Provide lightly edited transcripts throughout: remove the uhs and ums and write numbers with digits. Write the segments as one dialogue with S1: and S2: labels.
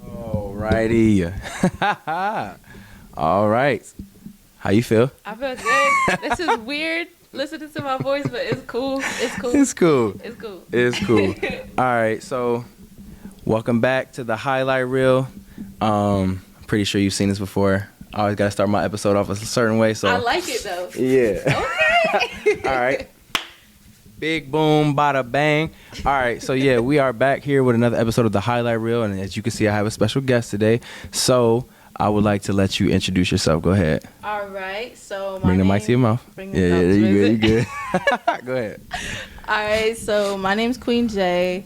S1: Alrighty. All right. How you feel?
S2: I feel good. This is weird listening to my voice, but it's cool. It's cool.
S1: It's cool.
S2: It's cool.
S1: It's cool. All right. So, welcome back to the highlight reel. I'm pretty sure you've seen this before. I always got to start my episode off a certain way. So
S2: I like it though.
S1: Yeah.
S2: Okay.
S1: All right. Big boom, bada bang. All right, so yeah, we are back here with another episode of the Highlight Reel, and as you can see, I have a special guest today. So I would like to let you introduce yourself. Go ahead.
S2: All right, so
S1: bring the mic to your mouth. Yeah, you good. Go ahead.
S2: All right, so my name's Queen J,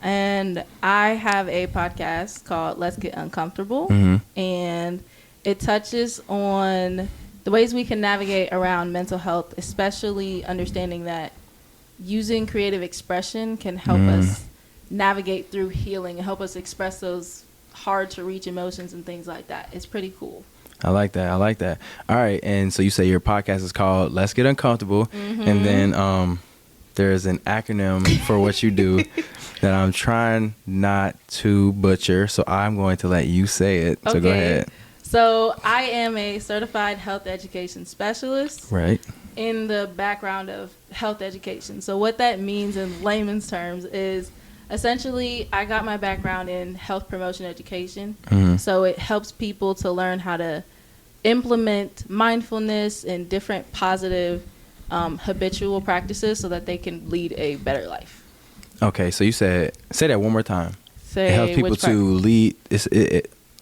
S2: and I have a podcast called Let's Get Uncomfortable, and it touches on the ways we can navigate around mental health, especially understanding that using creative expression can help us navigate through healing and help us express those hard to reach emotions and things like that. It's pretty cool.
S1: I like that. All right. And so you say your podcast is called Let's Get Uncomfortable. And then there's an acronym for what you do that I'm trying not to butcher. So I'm going to let you say it. So go ahead.
S2: So I am a certified health education specialist.
S1: Right.
S2: In the background of health education. So what that means in layman's terms is essentially I got my background in health promotion education. So it helps people to learn how to implement mindfulness and different positive habitual practices so that they can lead a better life. Okay,
S1: so you say that one more time.
S2: It
S1: helps people to lead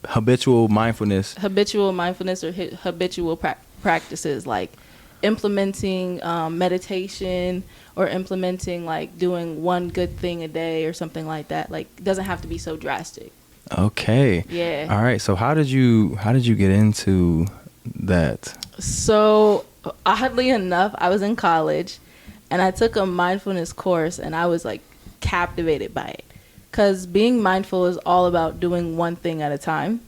S1: habitual mindfulness.
S2: Habitual mindfulness or habitual practices like implementing meditation or implementing like doing one good thing a day or something like that. Like it doesn't have to be so drastic.
S1: Okay.
S2: Yeah.
S1: All right. So how did you get into that?
S2: So oddly enough, I was in college and I took a mindfulness course and I was like captivated by it. 'Cause being mindful is all about doing one thing at a time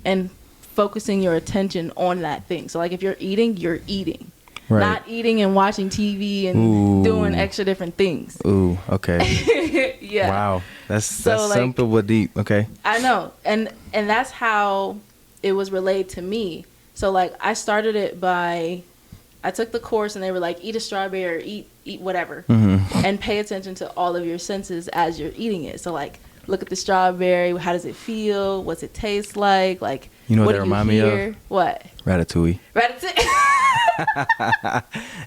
S2: and focusing your attention on that thing. So like if you're eating. Right. Not eating and watching TV and doing extra different things.
S1: Ooh, okay.
S2: Yeah.
S1: Wow. That's simple but deep. Okay.
S2: I know. And that's how it was relayed to me. So like I started it by I took the course and they were like eat a strawberry or eat whatever and pay attention to all of your senses as you're eating it. So like look at the strawberry, how does it feel? What's it taste like? Like
S1: what that remind me of?
S2: What?
S1: Ratatouille.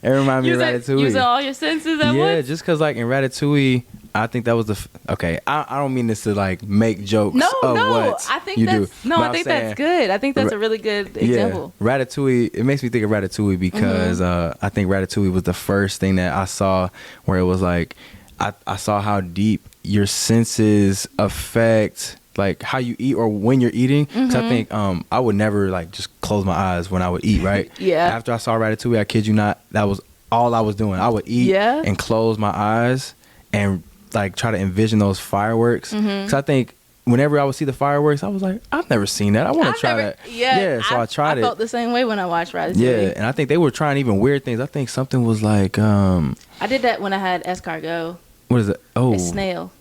S1: It remind me of Ratatouille.
S2: Using all your senses at once?
S1: Yeah, just because like in Ratatouille, I think that was okay. I don't mean this to like make jokes of what
S2: I think
S1: you
S2: that's,
S1: do.
S2: No, I think that's good. I think that's a really good example.
S1: Yeah, Ratatouille, it makes me think of Ratatouille because I think Ratatouille was the first thing that I saw where it was like, I saw how deep your senses affect like how you eat or when you're eating. Because I think I would never like just close my eyes when I would eat, right?
S2: Yeah.
S1: After I saw Ratatouille, I kid you not, that was all I was doing. I would eat and close my eyes and like try to envision those fireworks. Because I think whenever I would see the fireworks, I was like, I've never seen that. I want to try that.
S2: Yeah.
S1: So I tried it.
S2: I felt the same way when I watched Ratatouille.
S1: Yeah, and I think they were trying even weird things. I think something was like
S2: I did that when I had escargot.
S1: What is it? Oh,
S2: a snail.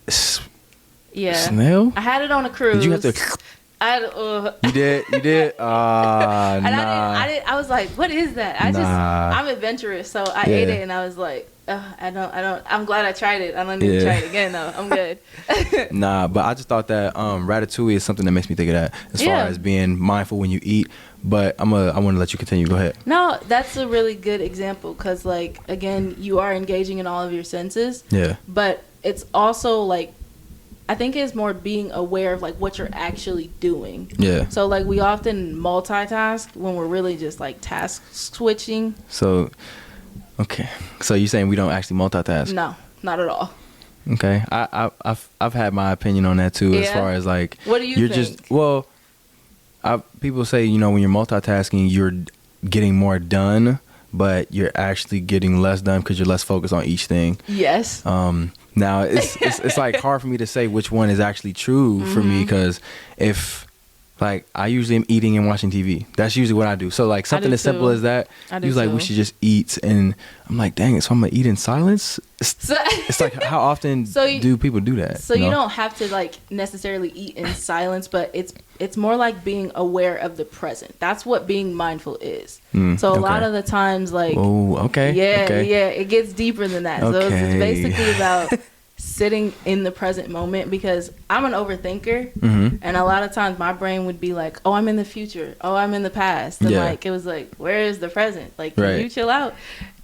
S2: Yeah.
S1: Snail?
S2: I had it on a cruise.
S1: Did you have to? You did. And
S2: I was like, what is that? I'm adventurous, so I ate it, and I was like, I don't. I'm glad I tried it. I don't need to try it again though. I'm good.
S1: But I just thought that Ratatouille is something that makes me think of that as far as being mindful when you eat. But I want to let you continue. Go ahead.
S2: No, that's a really good example because, like, again, you are engaging in all of your senses.
S1: Yeah.
S2: But it's also like, I think it's more being aware of like what you're actually doing.
S1: Yeah.
S2: So like we often multitask when we're really just like task switching.
S1: So, okay. So you're saying we don't actually multitask?
S2: No, not at all.
S1: Okay. I've had my opinion on that too, as far as like.
S2: What do you think?
S1: People say, when you're multitasking, you're getting more done, but you're actually getting less done because you're less focused on each thing.
S2: Yes.
S1: Now it's like hard for me to say which one is actually true for me, because if like I usually am eating and watching TV. That's usually what I do. So like something as simple as that. He was like, we should just eat, and I'm like, dang it. So I'm gonna eat in silence. It's like, how often do people do that?
S2: So you don't have to like necessarily eat in silence, but it's more like being aware of the present. That's what being mindful is. So a lot of the times, like, it gets deeper than that. So it's basically about sitting in the present moment, because I'm an overthinker, and a lot of times my brain would be like, oh, I'm in the future, oh, I'm in the past, and like it was like, where is the present? Like, can you chill out?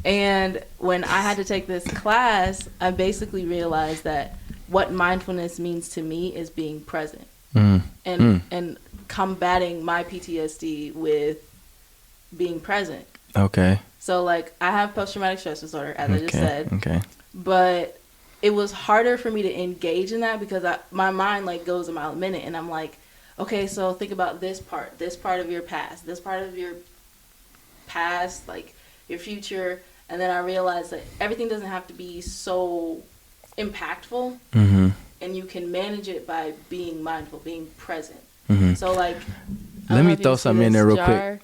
S2: And when I had to take this class, I basically realized that what mindfulness means to me is being present and combating my PTSD with being present. Okay. So like, I have post-traumatic stress disorder, as I just said. Okay. But it was harder for me to engage in that because my mind like goes a mile a minute, and I'm like, okay, so think about this part of your past, like your future. And then I realized that everything doesn't have to be so impactful, and you can manage it by being mindful, being present. So like,
S1: let me throw something in there real quick.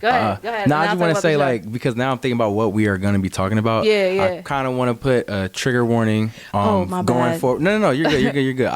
S2: Go ahead.
S1: Now I just want to say, like, because now I'm thinking about what we are going to be talking about. I kind of want to put a trigger warning going forward. No, you're good. You're good.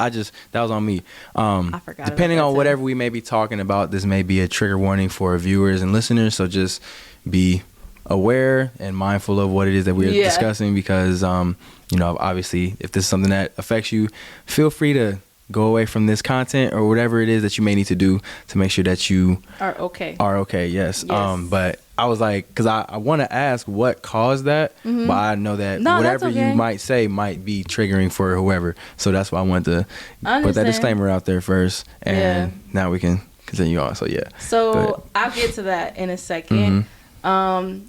S1: That was on me. I forgot. Depending on whatever we may be talking about, this may be a trigger warning for viewers and listeners. So just be aware and mindful of what it is that we're discussing, because obviously, if this is something that affects you, feel free to go away from this content or whatever it is that you may need to do to make sure that you
S2: are okay.
S1: Yes. But I was like, because I want to ask what caused that, but I know that whatever you might say might be triggering for whoever. So that's why I wanted to put that disclaimer out there first, and now we can continue on. So
S2: So I'll get to that in a second.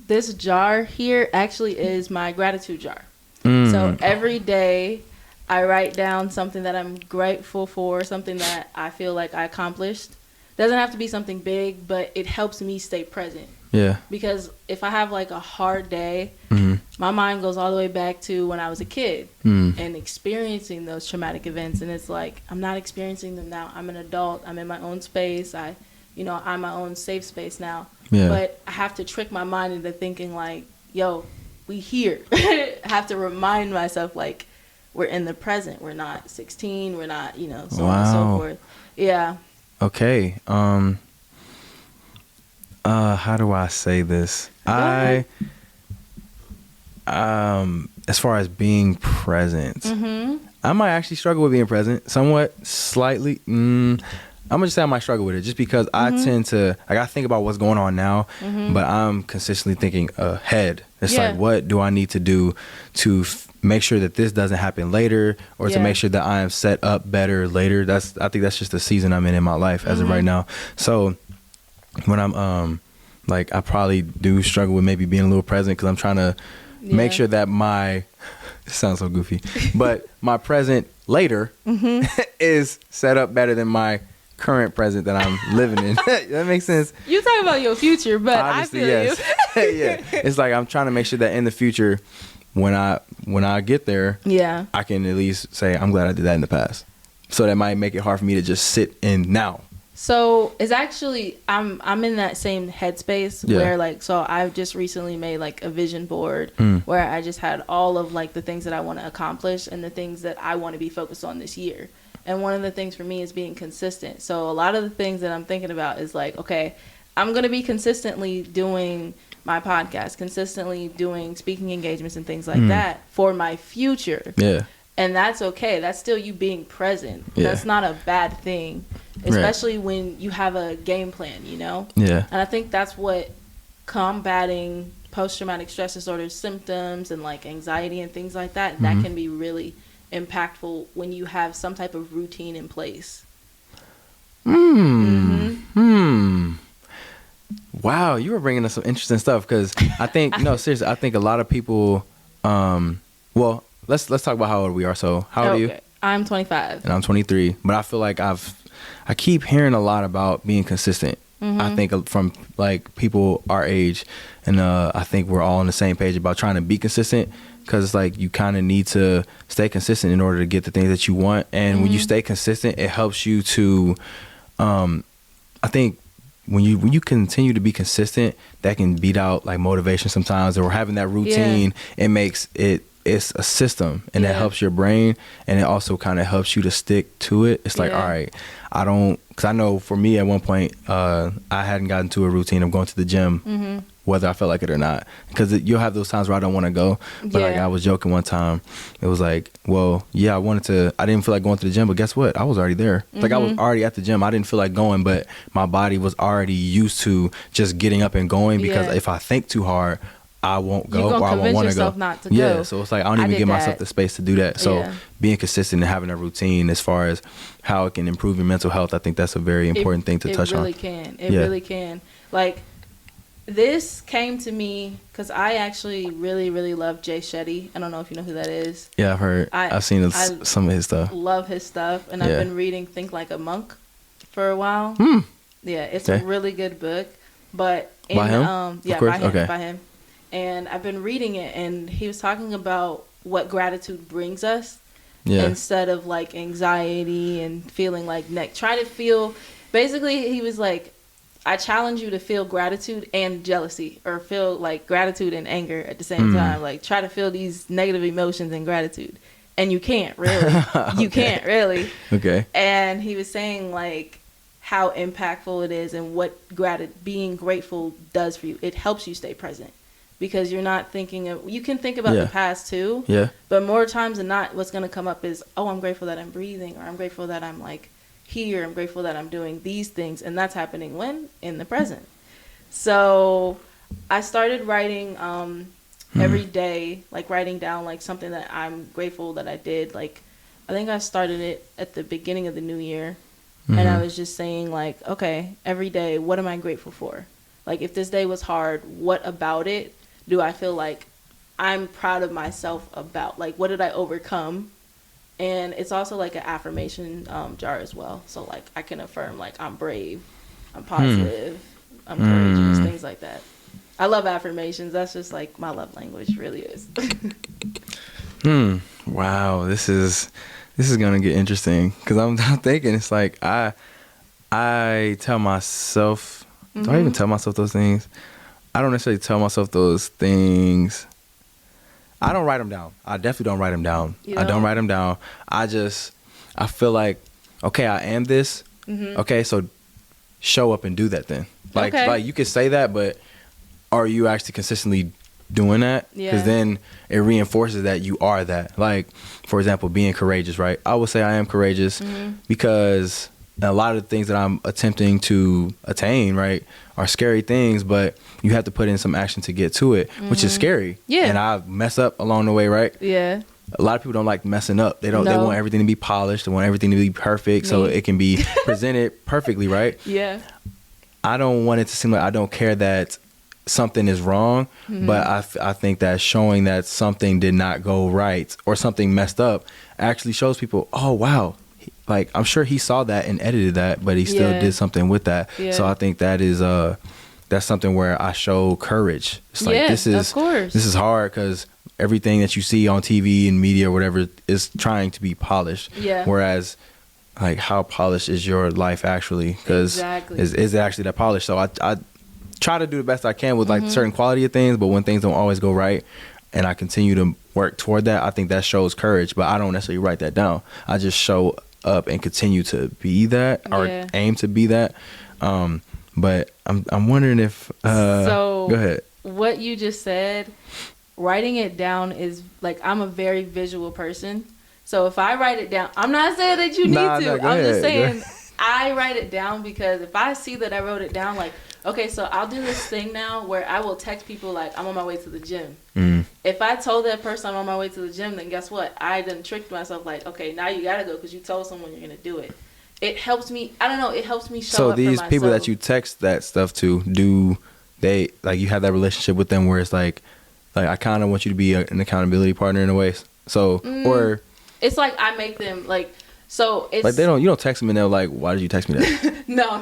S2: This jar here actually is my gratitude jar. So every day I write down something that I'm grateful for, something that I feel like I accomplished. Doesn't have to be something big, but it helps me stay present. Yeah. Because if I have like a hard day, my mind goes all the way back to when I was a kid and experiencing those traumatic events. And it's like, I'm not experiencing them now. I'm an adult. I'm in my own space. I'm my own safe space now. Yeah. But I have to trick my mind into thinking like, yo, we here. I have to remind myself like, we're in the present. We're not 16. We're not, so on and so forth. Yeah.
S1: Okay. How do I say this? As far as being present, I might actually struggle with being present somewhat, slightly. I'm gonna just say I might struggle with it just because I tend to, like, I think about what's going on now, but I'm consistently thinking ahead. It's like, what do I need to do to make sure that this doesn't happen later, or to make sure that I am set up better later. I think that's just the season I'm in my life as of right now. So when I'm like, I probably do struggle with maybe being a little present, because I'm trying to make sure that it sounds so goofy, but my present later is set up better than my current present that I'm living in. That makes sense.
S2: You talking about your future, but obviously, I feel
S1: you. Yeah, it's like I'm trying to make sure that in the future, when I get there, I can at least say, I'm glad I did that in the past. So that might make it hard for me to just sit in now.
S2: So it's actually, I'm in that same headspace where like, so I've just recently made like a vision board where I just had all of like the things that I want to accomplish and the things that I want to be focused on this year. And one of the things for me is being consistent. So a lot of the things that I'm thinking about is like, okay, I'm going to be consistently doing my podcast, consistently doing speaking engagements and things like that for my future. Yeah. And that's okay. That's still you being present. Yeah. That's not a bad thing, especially when you have a game plan, Yeah. And I think that's what combating post-traumatic stress disorder symptoms and like anxiety and things like that, that can be really impactful when you have some type of routine in place.
S1: Wow, you were bringing us some interesting stuff, because I think no, seriously, I think a lot of people. Well, let's talk about how old we are. So, how old are you?
S2: I'm 25,
S1: and I'm 23. But I feel like I keep hearing a lot about being consistent. I think from like people our age, and I think we're all on the same page about trying to be consistent, because it's like you kind of need to stay consistent in order to get the things that you want. And when you stay consistent, it helps you to I think when you continue to be consistent, that can beat out like motivation sometimes, or having that routine. It makes it's a system, and that helps your brain, and it also kind of helps you to stick to it. It's like, all right, because I know for me at one point, I hadn't gotten to a routine of going to the gym, whether I felt like it or not, because you'll have those times where I don't want to go. But like I was joking one time, it was like, well, yeah, I didn't feel like going to the gym, but guess what? I was already there. Like I was already at the gym. I didn't feel like going, but my body was already used to just getting up and going, because if I think too hard, I won't go, or I won't want to go.
S2: Not to go.
S1: Yeah, so it's like I don't even give myself the space to do that. So being consistent and having a routine as far as how it can improve your mental health, I think that's a very important thing to touch on.
S2: It really can. Like, this came to me because I actually really, really love Jay Shetty. I don't know if you know who that is.
S1: Yeah, I've heard. I've seen some of his stuff.
S2: Love his stuff, and I've been reading Think Like a Monk for a while. Yeah, it's a really good book. But
S1: by him?
S2: By him. And I've been reading it, and he was talking about what gratitude brings us instead of like anxiety and feeling like try to feel. Basically, he was like, I challenge you to feel gratitude and jealousy, or feel like gratitude and anger at the same time. Like, try to feel these negative emotions and gratitude. And you can't really. You can't really. Okay. And he was saying like how impactful it is and what being grateful does for you. It helps you stay present. Because you're not thinking of, you can think about the past too. Yeah. But more times than not, what's going to come up is, oh, I'm grateful that I'm breathing, or I'm grateful that I'm like here. I'm grateful that I'm doing these things. And that's happening when? In the present. So I started writing every day, like writing down like something that I'm grateful that I did. Like, I think I started it at the beginning of the new year. And I was just saying like, okay, every day, what am I grateful for? Like, if this day was hard, what about it do I feel like I'm proud of myself about? Like, what did I overcome? And it's also like an affirmation jar as well. So like I can affirm like I'm brave, I'm positive, I'm courageous, things like that. I love affirmations. That's just like my love language, really is.
S1: Wow, this is gonna get interesting, because I'm thinking it's like I tell myself. Do I even tell myself those things? I don't necessarily tell myself those things. I don't write them down. I definitely don't write them down. I don't write them down. I feel like, okay, I am this. Okay, so show up and do that then. Like you could say that, but are you actually consistently doing that? Because then it reinforces that you are that. Like, for example, being courageous, right? I would say I am courageous because a lot of the things that I'm attempting to attain, right, are scary things, but you have to put in some action to get to it, which is scary. Yeah. And I mess up along the way, right? Yeah. A lot of people don't like messing up. They want everything to be polished. They want everything to be perfect so it can be presented perfectly, right? Yeah. I don't want it to seem like I don't care that something is wrong, but I think that showing that something did not go right or something messed up actually shows people, oh, wow. Like, I'm sure he saw that and edited that, but he still did something with that. Yeah. So I think that is that's something where I show courage. It's like, this is hard, because everything that you see on TV and media or whatever is trying to be polished. Yeah. Whereas, like, how polished is your life actually? Because is it actually that polished? So I try to do the best I can with like certain quality of things, but when things don't always go right, and I continue to work toward that, I think that shows courage. But I don't necessarily write that down. I just show up and continue to be that, or aim to be that. But I'm wondering if so go ahead.
S2: What you just said, writing it down is like, I'm a very visual person. So if I write it down, I'm not saying that you need to. I'm just saying I write it down because if I see that I wrote it down, like, okay, so I'll do this thing now where I will text people like, I'm on my way to the gym. If I told that person I'm on my way to the gym, then guess what? I done tricked myself like, okay, now you got to go because you told someone you're going to do it. It helps me. I don't know. It helps me show up for myself. So these
S1: people that you text that stuff to, do they, like, you have that relationship with them where it's like I kind of want you to be an accountability partner in a way. So, or.
S2: It's like I make them like. So it's
S1: like you don't text them and they're like, why did you text me that?
S2: No.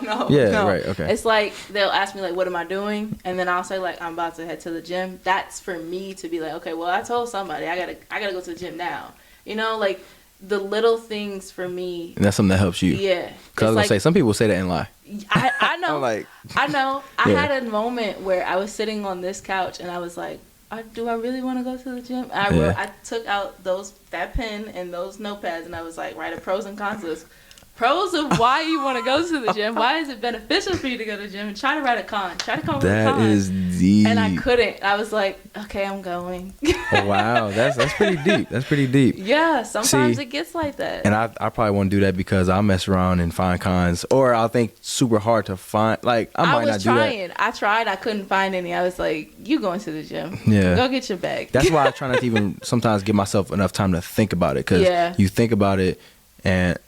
S1: Right, okay.
S2: It's like they'll ask me like, what am I doing? And then I'll say like, I'm about to head to the gym. That's for me to be like, okay, well, I told somebody I gotta go to the gym now. You know, like, the little things for me.
S1: And that's something that helps you.
S2: Yeah.
S1: Because I was going to say, some people say that and lie.
S2: I know.
S1: I'm like,
S2: I know. I
S1: Yeah.
S2: had a moment where I was sitting on this couch and I was like, do I really want to go to the gym? I took out that pen and those notepads and I was like, write a pros and cons list. Pros of why you want to go to the gym. Why is it beneficial for you to go to the gym? And try to write a con. Try to come up with a con.
S1: That is deep.
S2: And I couldn't. I was like, okay, I'm going.
S1: Oh, wow. That's pretty deep. That's pretty deep.
S2: Yeah, sometimes it gets like that.
S1: And I probably won't do that because I'll mess around and find cons. Or I'll think super hard to find. Like, I might not do that.
S2: I tried. I couldn't find any. I was like, you going to the gym.
S1: Yeah.
S2: Go get your bag.
S1: That's why I try not to even sometimes give myself enough time to think about it. Because you think about it and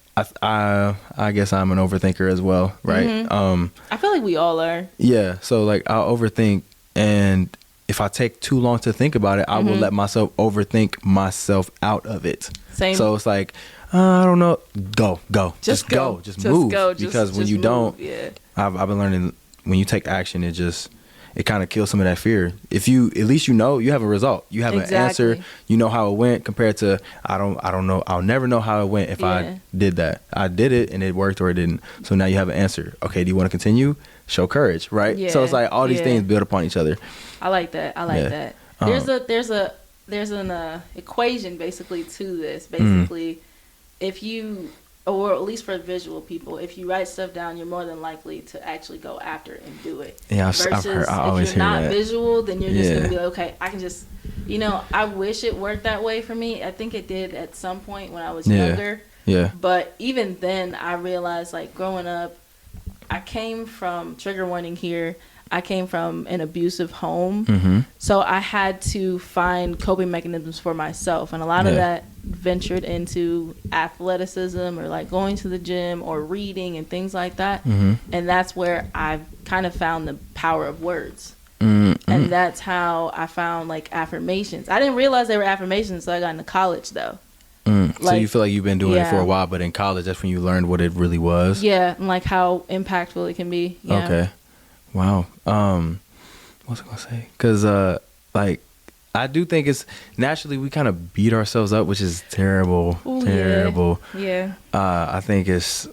S1: I guess I'm an overthinker as well, right?
S2: Mm-hmm. I feel like we all are.
S1: Yeah, so like I'll overthink, and if I take too long to think about it, I will let myself overthink myself out of it.
S2: Same.
S1: So it's like, I don't know, go, just go, just move. Because when you don't, I've been learning when you take action, it kind of kills some of that fear. If you, at least you have a result. You have an answer. You know how it went compared to, I don't know. I'll never know how it went if I did that. I did it and it worked or it didn't. So now you have an answer. Okay, do you want to continue? Show courage, right?
S2: Yeah.
S1: So it's like all these things build upon each other.
S2: I like that. That. There's an equation basically to this. Basically, if you, or at least for visual people, if you write stuff down, you're more than likely to actually go after it and do it.
S1: Yeah, I've heard. I always hear that.
S2: If you're not visual, then you're just gonna be like, okay, I can just, I wish it worked that way for me. I think it did at some point when I was younger.
S1: Yeah.
S2: But even then, I realized, like, growing up, I came from, trigger warning here, I came from an abusive home. So I had to find coping mechanisms for myself. And a lot of that ventured into athleticism or like going to the gym or reading and things like that. And that's where I've kind of found the power of words. And that's how I found like affirmations. I didn't realize they were affirmations until I got into college though.
S1: So you feel like you've been doing it for a while, but in college, that's when you learned what it really was?
S2: Yeah, and like how impactful it can be. Yeah. Okay.
S1: Wow. What was I gonna say? Because like I do think it's naturally we kind of beat ourselves up, which is terrible.
S2: Ooh,
S1: terrible.
S2: Yeah.
S1: I think it's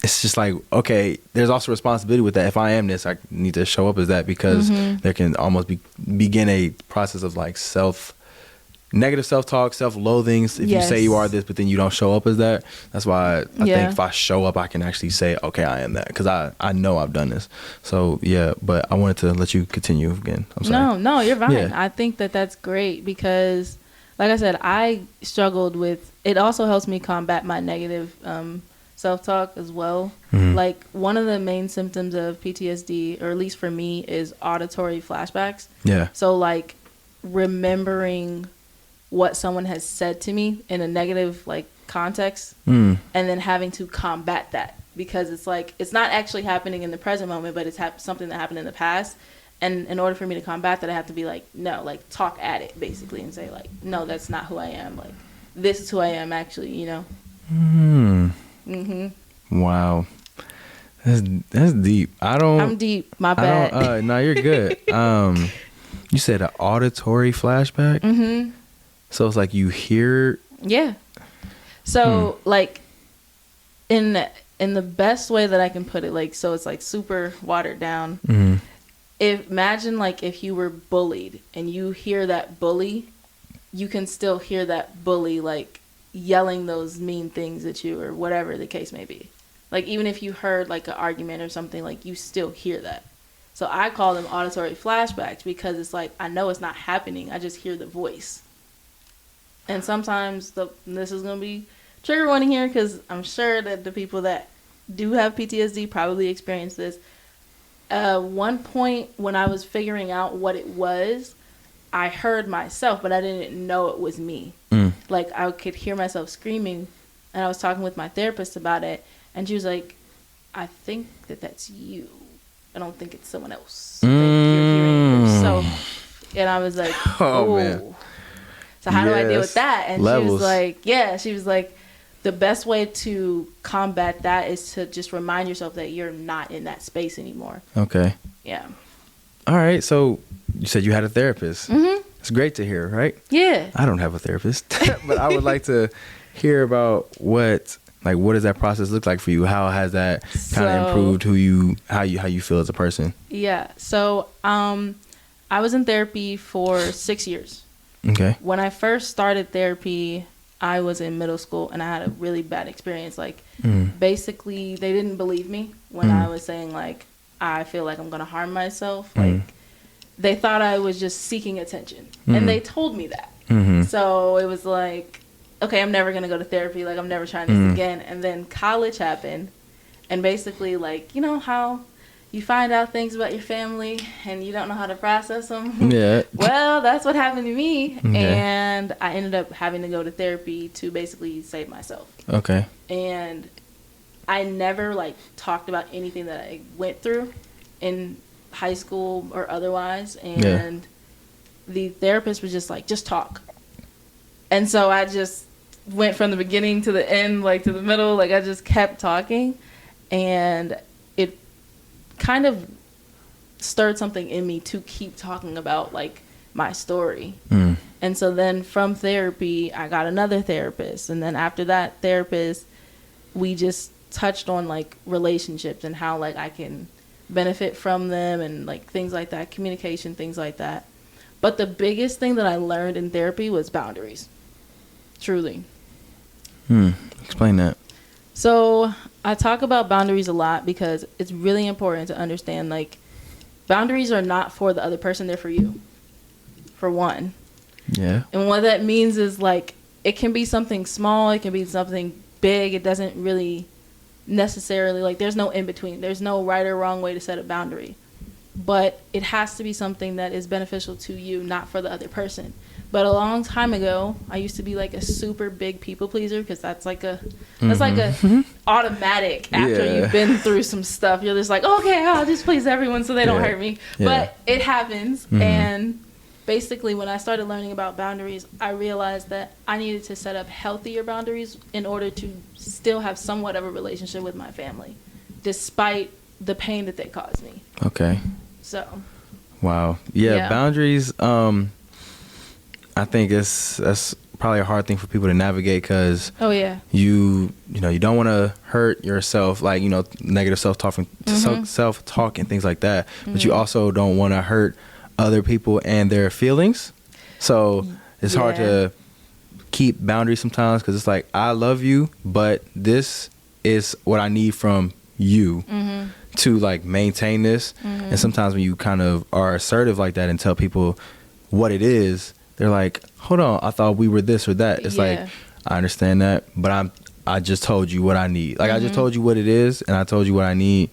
S1: just like, okay, there's also responsibility with that. If I am this, I need to show up as that because there can almost begin a process of like negative self-talk, self-loathings. If you say you are this, but then you don't show up as that. That's why I think if I show up, I can actually say, okay, I am that. Because I know I've done this. So, yeah, but I wanted to let you continue again. I'm sorry.
S2: No, you're fine.
S1: Yeah.
S2: I think that's great because, like I said, I struggled with, it also helps me combat my negative self-talk as well. Like, one of the main symptoms of PTSD, or at least for me, is auditory flashbacks.
S1: Yeah.
S2: So, like, remembering what someone has said to me in a negative like context and then having to combat that because it's like it's not actually happening in the present moment, but it's something that happened in the past, and in order for me to combat that I have to be like, no, like talk at it basically and say like, no, that's not who I am, like this is who I am actually,
S1: Wow, that's deep. I'm
S2: deep, my bad.
S1: No, you're good. You said an auditory flashback. So it's like you hear. Yeah.
S2: So like in the best way that I can put it, like, so it's like super watered down. Imagine like if you were bullied and you hear that bully, you can still hear that bully like yelling those mean things at you or whatever the case may be. Like even if you heard like an argument or something, like you still hear that. So I call them auditory flashbacks because it's like I know it's not happening. I just hear the voice. And sometimes this is going to be trigger warning here because I'm sure that the people that do have PTSD probably experience this. One point when I was figuring out what it was, I heard myself, but I didn't know it was me. Like I could hear myself screaming, and I was talking with my therapist about it, and she was like, I think that's you. I don't think it's someone else. I think you're hearing yourself. And I was like, oh, man. So how do I deal with that? And levels. She was like, the best way to combat that is to just remind yourself that you're not in that space anymore.
S1: Okay.
S2: Yeah.
S1: All right. So you said you had a therapist. It's great to hear, right?
S2: Yeah.
S1: I don't have a therapist, but I would like to hear about what does that process look like for you? How has that kind of improved how you feel as a person?
S2: Yeah. So I was in therapy for 6 years.
S1: Okay.
S2: When I first started therapy, I was in middle school and I had a really bad experience. Like, basically, they didn't believe me when I was saying, like, I feel like I'm going to harm myself. Like, they thought I was just seeking attention. And they told me that. So it was like, okay, I'm never going to go to therapy. Like, I'm never trying this again. And then college happened. And basically, like, you know how you find out things about your family and you don't know how to process them?
S1: Yeah.
S2: Well, that's what happened to me.
S1: Okay.
S2: And I ended up having to go to therapy to basically save myself.
S1: Okay.
S2: And I never, like, talked about anything that I went through in high school or otherwise. And the therapist was just like, just talk. And so I just went from the beginning to the end, like, to the middle. Like, I just kept talking. And it kind of stirred something in me to keep talking about, like, my story. And so then from therapy, I got another therapist. And then after that therapist, we just touched on, like, relationships and how, like, I can benefit from them and, like, things like that, communication, things like that. But the biggest thing that I learned in therapy was boundaries. Truly.
S1: Explain that.
S2: So I talk about boundaries a lot because it's really important to understand, like, boundaries are not for the other person, they're for you, for one.
S1: Yeah.
S2: And what that means is, like, it can be something small, it can be something big. It doesn't really necessarily, like, there's no in between. There's no right or wrong way to set a boundary. But it has to be something that is beneficial to you, not for the other person. But a long time ago, I used to be, like, a super big people pleaser because that's like a automatic after you've been through some stuff. You're just like, okay, I'll just please everyone so they don't hurt me. But it happens. And basically, when I started learning about boundaries, I realized that I needed to set up healthier boundaries in order to still have somewhat of a relationship with my family, despite the pain that they caused me.
S1: Okay.
S2: So.
S1: Wow. Yeah. Boundaries. I think that's probably a hard thing for people to navigate because you don't want to hurt yourself, like, negative self-talk and things like that, but you also don't want to hurt other people and their feelings. So it's hard to keep boundaries sometimes because it's like, I love you, but this is what I need from you to, like, maintain this. And sometimes when you kind of are assertive like that and tell people what it is, they're like, hold on, I thought we were this or that. It's like, I understand that, but I just told you what I need. Like, I just told you what it is, and I told you what I need.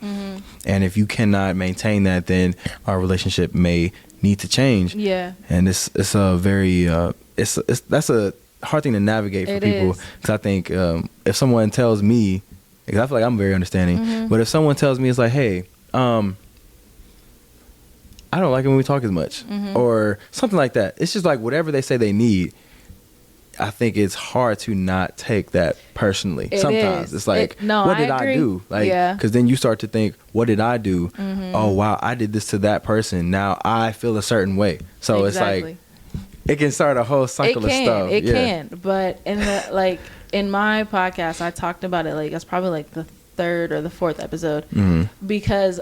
S1: And if you cannot maintain that, then our relationship may need to change. Yeah. And it's a very that's a hard thing to navigate for people, because I think if someone tells me, because I feel like I'm very understanding, but if someone tells me, it's like, hey, I don't like it when we talk as much, or something like that. It's just like whatever they say they need. I think it's hard to not take that personally. Sometimes it's like, what did I do? Like, because then you start to think, what did I do? Oh wow, I did this to that person. Now I feel a certain way. So it's like, it can start a whole cycle of stuff.
S2: It can. But in my podcast, I talked about it. Like, that's probably like the third or the fourth episode, because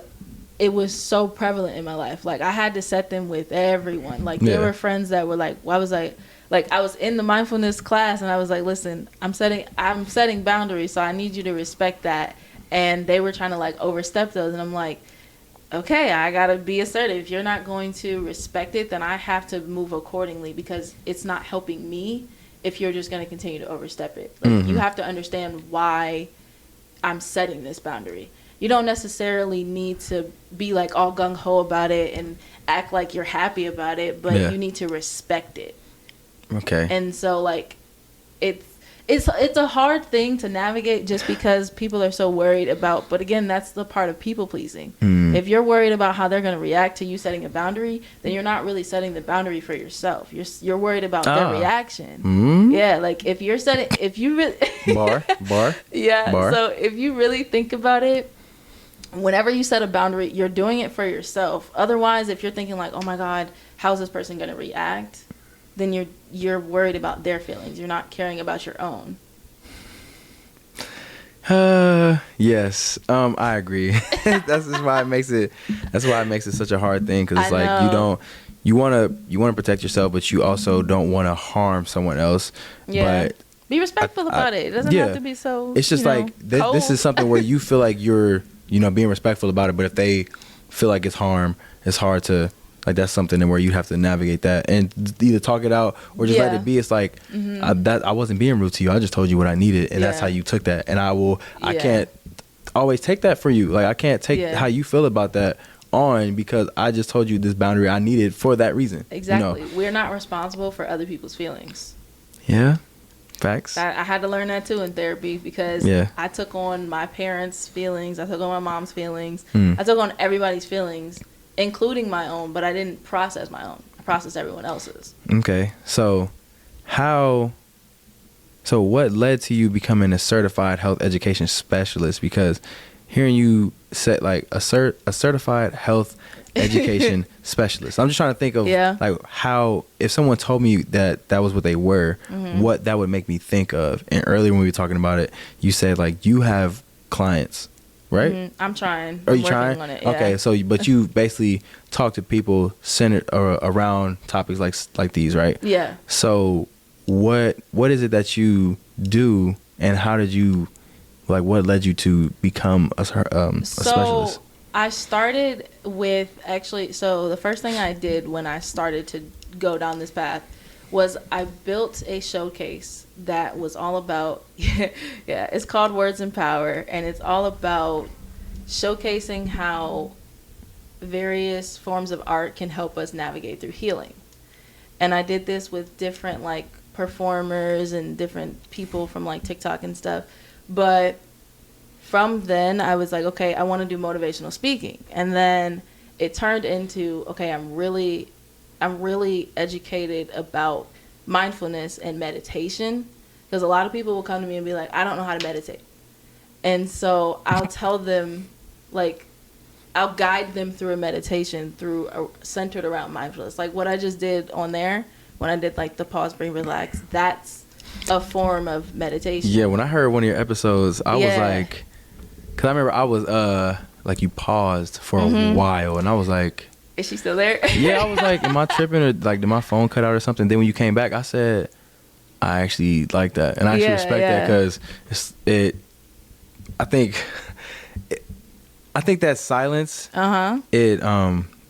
S2: it was so prevalent in my life. Like, I had to set them with everyone. Like, there were friends that were like, I was in the mindfulness class and I was like, listen, I'm setting boundaries, so I need you to respect that. And they were trying to, like, overstep those. And I'm like, okay, I got to be assertive. If you're not going to respect it, then I have to move accordingly, because it's not helping me if you're just going to continue to overstep it. Like, you have to understand why I'm setting this boundary. You don't necessarily need to be, like, all gung-ho about it and act like you're happy about it, but you need to respect it.
S1: Okay.
S2: And so, like, it's a hard thing to navigate just because people are so worried about, but again, that's the part of people pleasing. If you're worried about how they're going to react to you setting a boundary, then you're not really setting the boundary for yourself. You're worried about their reaction. Yeah, like, if you really
S1: bar.
S2: Yeah. Bar. So if you really think about it, whenever you set a boundary, you're doing it for yourself. Otherwise, if you're thinking like, oh my God, how's this person going to react? Then you're worried about their feelings. You're not caring about your own.
S1: Yes. I agree. That's just why it makes it. That's why it makes it such a hard thing, because it's
S2: I
S1: like
S2: know.
S1: you want to protect yourself, but you also don't want to harm someone else.
S2: Yeah.
S1: But
S2: Be respectful about it. It doesn't
S1: yeah,
S2: have to be so.
S1: it's just like this is something where you feel like you're being respectful about it, but if they feel like it's harm, it's hard to, like, that's something where you have to navigate that and either talk it out or just let
S2: Yeah.
S1: it be. It's like I wasn't being rude to you. I just told you what I needed, and that's
S2: Yeah.
S1: how you took that. And I
S2: Yeah.
S1: can't always take that for you. Like, I can't take
S2: Yeah.
S1: how you feel about that on, because I just told you this boundary I needed for that reason.
S2: Exactly. We're not responsible for other people's feelings.
S1: Yeah. Facts.
S2: I had to learn that too in therapy, because
S1: Yeah.
S2: I took on my parents' feelings. I took on my mom's feelings.
S1: Mm.
S2: I took on everybody's feelings, including my own, but I didn't process my own. I processed everyone else's.
S1: Okay. So what led to you becoming a certified health education specialist? Because hearing you say, like, a certified health education specialist, I'm just trying to think of like how, if someone told me that was what they were, what that would make me think of. And earlier when we were talking about it, you said, like, you have clients, right?
S2: I'm trying.
S1: Are
S2: I'm
S1: you
S2: working
S1: trying?
S2: on it, yeah.
S1: Okay, so but you basically talk to people centered or around topics like these, right?
S2: Yeah.
S1: So what is it that you do, and how did you, like, what led you to become a specialist?
S2: I started with, actually, so the first thing I did when I started to go down this path was I built a showcase that was all about, it's called Words and Power, and it's all about showcasing how various forms of art can help us navigate through healing. And I did this with different, like, performers and different people from, like, TikTok and stuff. But from then, I was like, okay, I want to do motivational speaking. And then it turned into, okay, I'm really educated about mindfulness and meditation, because a lot of people will come to me and be like, I don't know how to meditate. And so I'll tell them, like, I'll guide them through a meditation centered around mindfulness. Like what I just did on there, when I did, like, the pause, breathe, relax, that's a form of meditation.
S1: Yeah, when I heard one of your episodes, I was like, because I remember I was, like, you paused for a while, and I was like,
S2: is she still there?
S1: Yeah, I was like, am I tripping, or, like, did my phone cut out or something? Then when you came back, I said, I actually like that, and I actually respect that, because I think that silence, it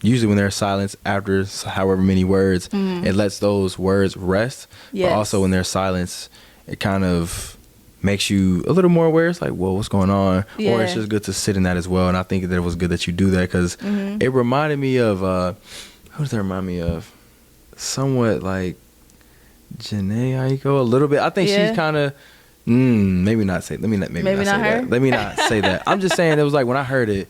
S1: usually when there's silence after however many words, it lets those words rest.
S2: Yes.
S1: But also when there's silence, it kind of makes you a little more aware. It's like, whoa, what's going on?
S2: Yeah.
S1: Or it's just good to sit in that as well. And I think that it was good that you do that, because it reminded me of, who does that remind me of? Somewhat like Janae Aiko a little bit. I think she's kind of, maybe not say, maybe not say
S2: her?
S1: that. Let me not say that. I'm just saying, it was like when I heard it.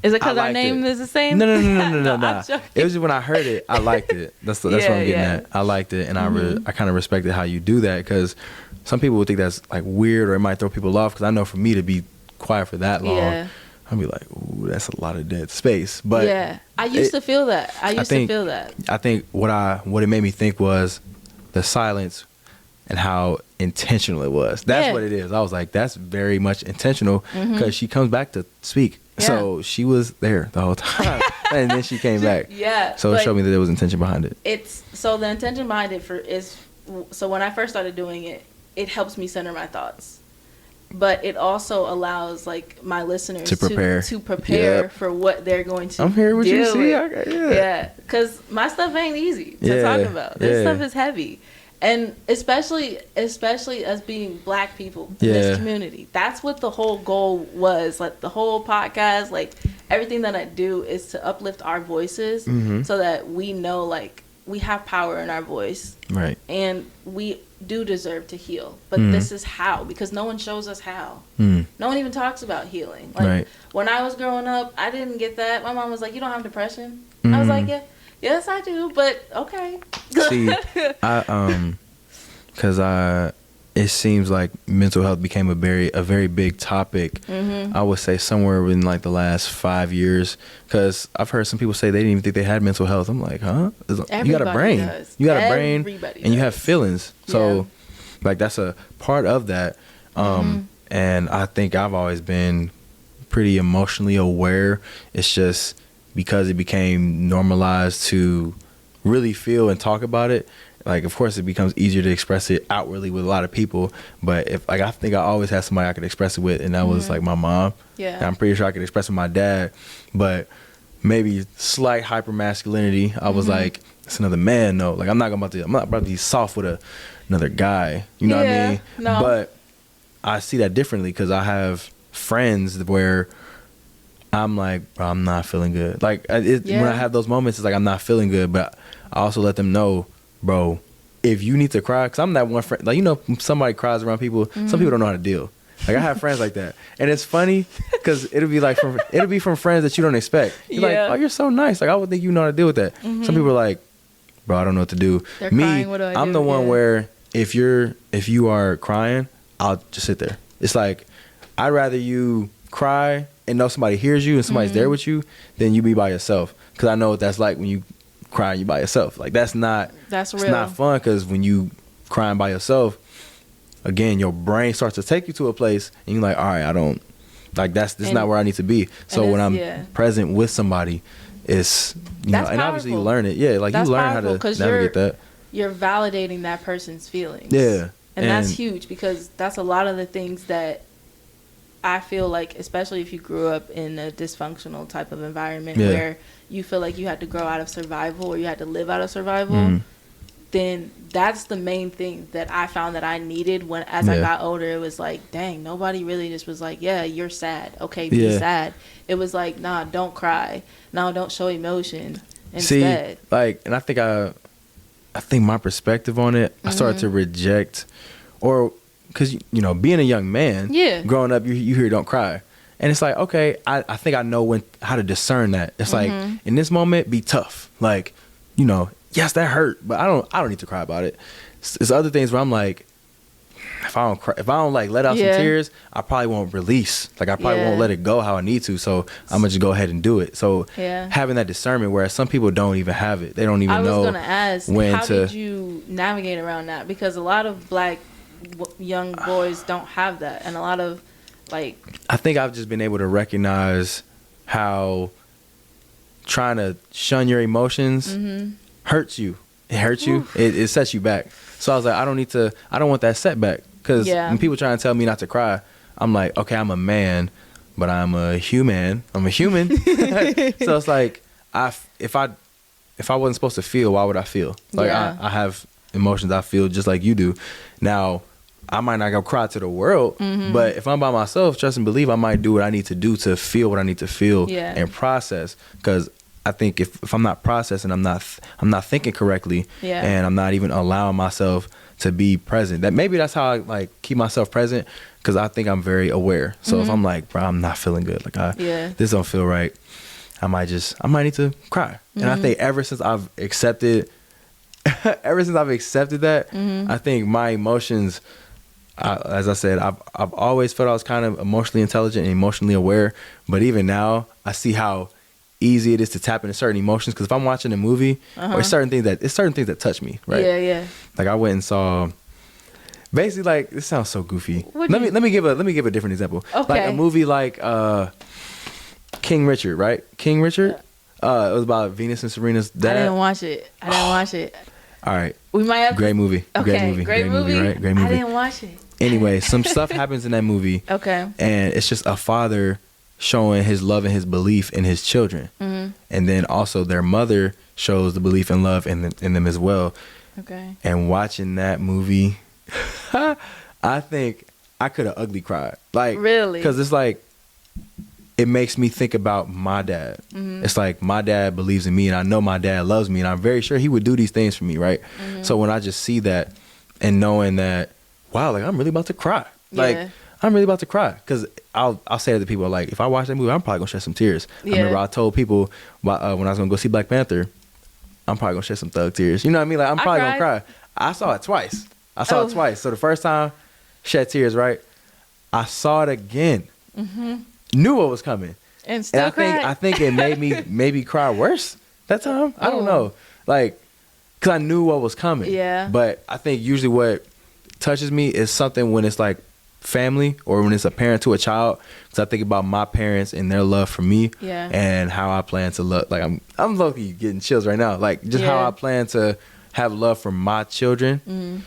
S2: Is it because our name is the same?
S1: No.
S2: I'm joking.
S1: It was just when I heard it, I liked it. That's what I'm getting at. I liked it, and I kind of respected how you do that, because some people would think that's, like, weird, or it might throw people off. Because I know for me to be quiet for that long, I'd be like, ooh, that's a lot of dead space. But
S2: I used to feel that. I think
S1: what it made me think was the silence and how intentional it was. That's what it is. I was like, that's very much intentional, because she comes back to speak. Yeah. So she was there the whole time, and then she came back. Yeah. So it showed me that there was intention behind it.
S2: So the intention behind it is when I first started doing it, it helps me center my thoughts, but it also allows, like, my listeners to prepare for what they're going to.
S1: I'm here with you. See,
S2: because my stuff ain't easy to talk about. This stuff is heavy. And especially us being Black people in this community. That's what the whole goal was. Like, the whole podcast, like, everything that I do is to uplift our voices so that we know, like, we have power in our voice. Right. And we do deserve to heal. But this is how, because no one shows us how. No one even talks about healing. Like, when I was growing up, I didn't get that. My mom was like, you don't have depression. I was like, yeah. Yes, I do, but okay.
S1: See, because it seems like mental health became a very big topic. I would say somewhere in, like, the last 5 years, because I've heard some people say they didn't even think they had mental health. I'm like, huh? You got a brain.
S2: Does.
S1: You got a brain, and you have feelings. So, like, that's a part of that. And I think I've always been pretty emotionally aware. It's just because it became normalized to really feel and talk about it. Like, of course, it becomes easier to express it outwardly with a lot of people. But if, like, I think I always had somebody I could express it with, and that was like my mom.
S2: Yeah.
S1: And I'm pretty sure I could express it with my dad. But maybe slight hypermasculinity. I was like, it's another man. No, like I'm not about to be soft with another guy. You know what I mean?
S2: No.
S1: But I see that differently because I have friends where I'm like, bro, I'm not feeling good. Like when I have those moments, it's like I'm not feeling good. But I also let them know, bro, if you need to cry, because I'm that one friend, like, you know, somebody cries around people, some people don't know how to deal. Like, I have friends like that. And it's funny because it'll be from friends that you don't expect. You're like, oh, you're so nice. Like, I would think you know how to deal with that. Some people are like, bro, I don't know what to do.
S2: They're
S1: Me,
S2: crying, what do I
S1: I'm
S2: do?
S1: the one where if you are crying, I'll just sit there. It's like, I'd rather you cry and know somebody hears you and somebody's there with you than you be by yourself. Because I know what that's like when you cry and you by yourself. Like, that's real. It's not fun, because when you crying by yourself, again, your brain starts to take you to a place and you're like, all right, I don't, like, this is not where I need to be. So when I'm present with somebody, it's, you know, and obviously you learn it. Yeah, like, you learn how to navigate that.
S2: You're validating that person's feelings.
S1: Yeah.
S2: And that's huge, because that's a lot of the things that I feel like, especially if you grew up in a dysfunctional type of environment where you feel like you had to grow out of survival, or you had to live out of survival, then that's the main thing that I found that I needed as I got older. It was like, dang, nobody really just was like, yeah, you're sad. Okay, be sad. It was like, nah, don't cry. No, don't show emotion instead.
S1: See, like, and I think my perspective on it, I started to reject, or because, you know, being a young man, growing up, you hear don't cry. And it's like, okay, I think I know how to discern that. It's like, in this moment, be tough. Like, you know, yes, that hurt, but I don't need to cry about it. It's other things where I'm like, if I don't like let out some tears, I probably won't release. Like, I probably won't let it go how I need to. So I'm gonna just go ahead and do it. So having that discernment, where some people don't even have it, they don't even know. I was
S2: gonna ask, how did you navigate around that? Because a lot of black young boys don't have that, and a lot of, like,
S1: I think I've just been able to recognize how trying to shun your emotions hurts you. It hurts you. It sets you back. So I was like, I don't want that setback. Because when people try to tell me not to cry, I'm like, okay, I'm a man, but I'm a human. I'm a human. So it's like, if I wasn't supposed to feel, why would I feel? Like, I have emotions I feel just like you do. Now, I might not go cry to the world, but if I'm by myself, trust and believe, I might do what I need to do to feel what I need to feel and process. Because I think if I'm not processing, I'm not thinking correctly, and I'm not even allowing myself to be present. That's how I, like, keep myself present, because I think I'm very aware. So if I'm like, bro, I'm not feeling good, like, this don't feel right, I might need to cry. And I think ever since I've accepted that, I think my emotions, as I said, I've always felt I was kind of emotionally intelligent and emotionally aware. But even now, I see how easy it is to tap into certain emotions. Because if I'm watching a movie, or certain things that touch me, right?
S2: Yeah.
S1: Like, I went and saw, basically, like, this sounds so goofy. Let me give a different example.
S2: Okay.
S1: Like a movie like King Richard, right? King Richard. It was about Venus and Serena's dad.
S2: I didn't watch it.
S1: All right.
S2: We might have
S1: great movie.
S2: Okay. Great movie,
S1: right? Great movie.
S2: I didn't watch it.
S1: Anyway, some stuff happens in that movie.
S2: Okay.
S1: And it's just a father showing his love and his belief in his children. And then also their mother shows the belief and love in them as well.
S2: Okay.
S1: And watching that movie, I think I could have ugly cried. Like,
S2: really? Because
S1: it's like, it makes me think about my dad. It's like, my dad believes in me, and I know my dad loves me, and I'm very sure he would do these things for me, right? So when I just see that and knowing that, wow, like, I'm really about to cry. Like, I'm really about to cry. Because I'll say to the people, like, if I watch that movie, I'm probably going to shed some tears. I remember I told people when I was going to go see Black Panther, I'm probably going to shed some thug tears. You know what I mean? Like, I'm probably going to cry. I saw it twice. So the first time, shed tears, right? I saw it again. Knew what was coming.
S2: And still
S1: I think it made me maybe cry worse that time. I don't know. Like, because I knew what was coming.
S2: Yeah.
S1: But I think usually what touches me is something when it's like family or when it's a parent to a child, because I think about my parents and their love for me, and how I plan to love. Like I'm low-key getting chills right now. Like just how I plan to have love for my children.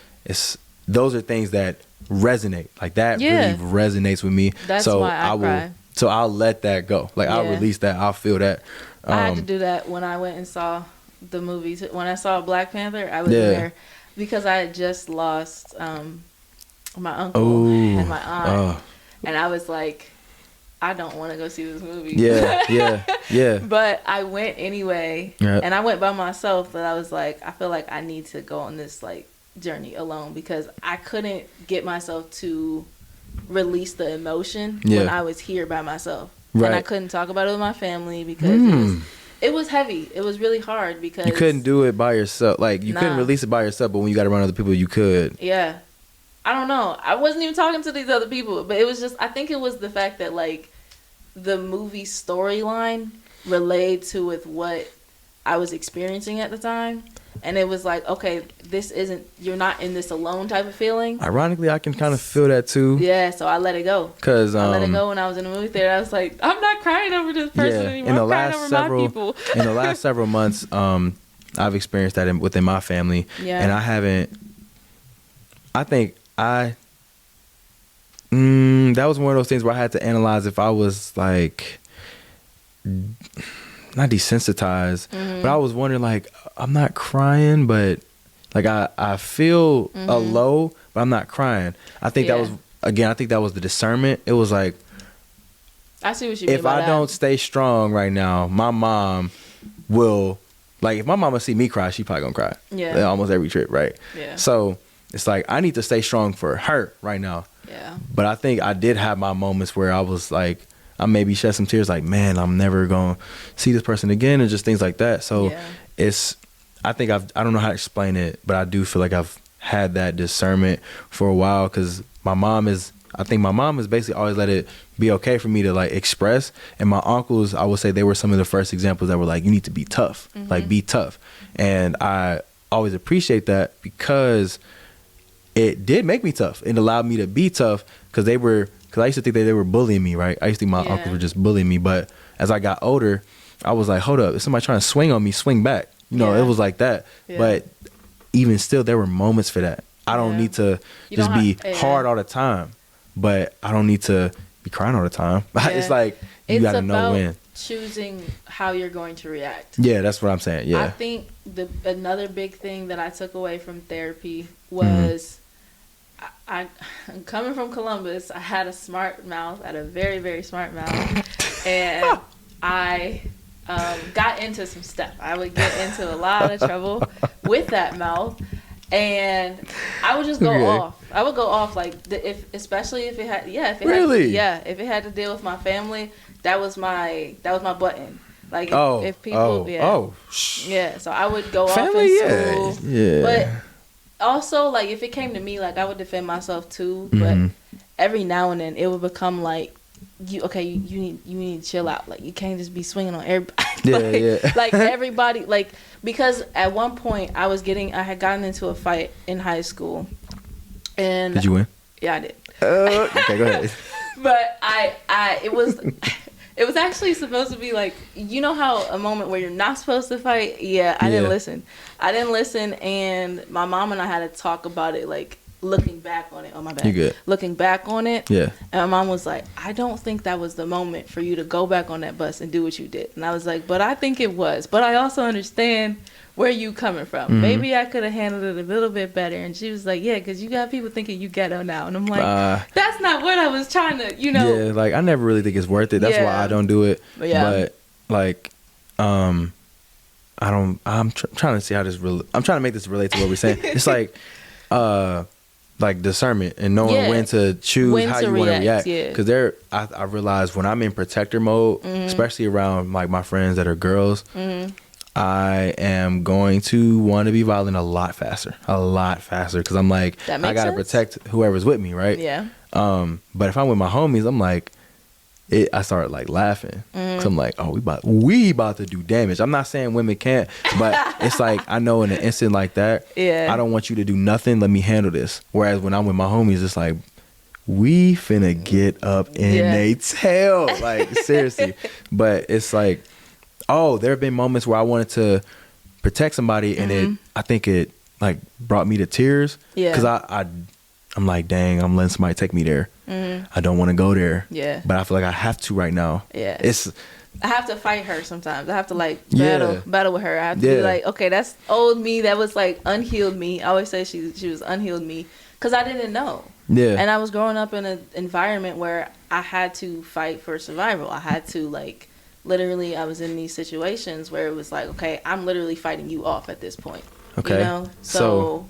S1: Those are things that resonate. Like that really resonates with me.
S2: That's
S1: so
S2: why I cry.
S1: So I'll let that go. Like I'll release that. I'll feel that.
S2: I had to do that when I went and saw the movies. When I saw Black Panther, I was there because I had just lost my uncle and my aunt, and I was like, I don't want to go see this movie. Yeah. But I went anyway, and I went by myself. But I was like, I feel like I need to go on this like journey alone because I couldn't get myself to release the emotion when I was here by myself, and I couldn't talk about it with my family because it was heavy. It was really hard because
S1: you couldn't do it by yourself. Like you couldn't release it by yourself, but when you got around other people, you could.
S2: Yeah. I don't know. I wasn't even talking to these other people, but it was just, I think it was the fact that like the movie storyline relayed to with what I was experiencing at the time. And it was like, okay, you're not in this alone type of feeling.
S1: Ironically, I can kind of feel that too.
S2: Yeah, so I let it go. I let it go when I was in the movie theater. I was like, I'm not crying over this person anymore. I'm crying over my people.
S1: In the last several months, I've experienced that within my family. Yeah. And I haven't, I think that was one of those things where I had to analyze if I was like, not desensitized, but I was wondering like, I'm not crying, but like I feel a low, but I'm not crying. I think that was the discernment. It was like,
S2: I see what you mean.
S1: If I don't stay strong right now, my mom will, like if my mama see me cry, she probably gonna cry. Yeah. Almost every trip, right? Yeah. So it's like I need to stay strong for her right now. Yeah. But I think I did have my moments where I was like, I maybe shed some tears like, man, I'm never going to see this person again, and just things like that. So I think I don't know how to explain it, but I do feel like I've had that discernment for a while because I think my mom has basically always let it be okay for me to like express. And my uncles, I would say they were some of the first examples that were like, you need to be tough, like be tough. And I always appreciate that because it did make me tough. It allowed me to be tough because I used to think that they were bullying me, right? I used to think my uncles were just bullying me. But as I got older, I was like, hold up, if somebody trying to swing on me, swing back. You know, it was like that. Yeah. But even still, there were moments for that. I don't need to just be hard all the time, but I don't need to be crying all the time. It's like, you got to know when.
S2: Choosing how you're going to react.
S1: Yeah, that's what I'm saying. Yeah.
S2: I think another big thing that I took away from therapy was I'm coming from Columbus. I had a smart mouth. I had a very, very smart mouth. And I got into some stuff. I would get into a lot of trouble with that mouth. And I would just go off. I would go off like especially if it had if it had to deal with my family, that was my button. Like if people so I would go
S1: family,
S2: off in school. Yeah. But also like if it came to me, like I would defend myself too, but every now and then it would become like you need to chill out. Like you can't just be swinging on everybody. Like everybody, like because at one point I had gotten into a fight in high school. And
S1: did you win?
S2: Yeah, I did.
S1: Okay, go ahead.
S2: But it was actually supposed to be like, you know how a moment where you're not supposed to fight? Yeah, I didn't listen. And my mom and I had to talk about it, like looking back on it. Oh, my bad.
S1: You good.
S2: Looking back on it. Yeah. And my mom was like, I don't think that was the moment for you to go back on that bus and do what you did. And I was like, but I think it was. But I also understand where you coming from. Maybe I could have handled it a little bit better. And she was like, yeah, because you got people thinking you ghetto now. And I'm like, that's not what I was trying to,
S1: Yeah, like I never really think it's worth it. That's why I don't do it. But like, I'm trying to see how this I'm trying to make this relate to what we're saying. It's like discernment and knowing when to choose how you want to react. Because I realize when I'm in protector mode, especially around like my friends that are girls, I am going to want to be violent a lot faster because I'm like, I gotta protect whoever's with me, right? Yeah. But if I'm with my homies, I'm like, I start like laughing because I'm like, oh, we about to do damage. I'm not saying women can't, but it's like I know in an instant like that, I don't want you to do nothing. Let me handle this. Whereas when I'm with my homies, it's like we finna get up in they tail. Like, seriously. But it's like, there have been moments where I wanted to protect somebody, and I think it like brought me to tears. Yeah. Because I'm like, dang, I'm letting somebody take me there. I don't want to go there. Yeah. But I feel like I have to right now. Yeah.
S2: I have to fight her sometimes. I have to like battle with her. I have to be like, okay, that's old me. That was like unhealed me. I always say she was unhealed me because I didn't know. Yeah. And I was growing up in an environment where I had to fight for survival. I had to like, literally, I was in these situations where it was like, okay, I'm literally fighting you off at this point. Okay. You know? So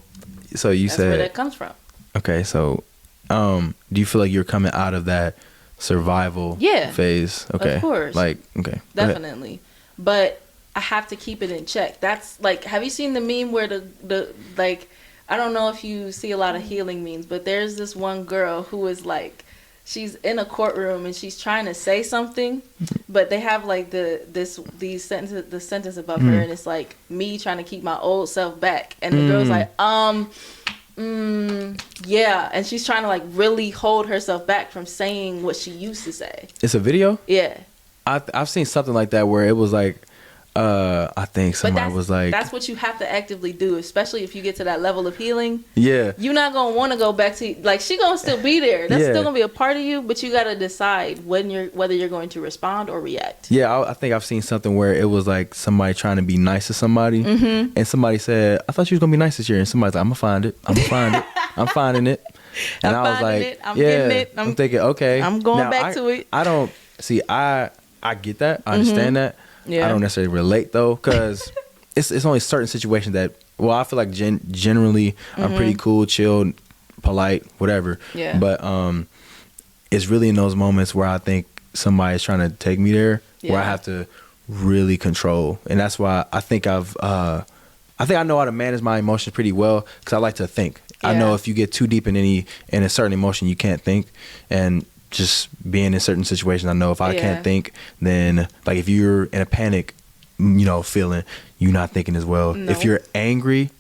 S2: you
S1: that's
S2: said where that comes from.
S1: Okay, so do you feel like you're coming out of that survival phase? Okay.
S2: Of course.
S1: Like, okay.
S2: Definitely. But I have to keep it in check. That's like, have you seen the meme where the like, I don't know if you see a lot of healing memes, but there's this one girl who is like, she's in a courtroom and she's trying to say something, but they have like the sentence above her, and it's like me trying to keep my old self back, and the girl's like, yeah, and she's trying to like really hold herself back from saying what she used to say.
S1: It's a video?
S2: Yeah.
S1: I've seen something like that where it was like, I think somebody was like,
S2: that's what you have to actively do, especially if you get to that level of healing.
S1: Yeah.
S2: You're not going to want to go back to, like, she going to still be there. That's still going to be a part of you, but you got to decide whether you're going to respond or react.
S1: Yeah, I think I've seen something where it was like somebody trying to be nice to somebody, and somebody said, I thought you was going to be nice this year, and somebody's like, I'm going to find it. I'm going to find it. I'm finding it. And I was like,
S2: I'm getting it.
S1: I'm thinking, okay.
S2: I'm going back to it.
S1: I don't, see, I get that. I understand that. Yeah. I don't necessarily relate though, because it's only certain situations that, well, I feel like generally I'm pretty cool, chill, polite, whatever. Yeah. But it's really in those moments where I think somebody's trying to take me there, where I have to really control, and that's why I think I know how to manage my emotions pretty well, because I like to think. Yeah. I know if you get too deep in a certain emotion, you can't think, and just being in certain situations, I know if I can't think, then like if you're in a panic, feeling, you're not thinking as well. No. If you're angry,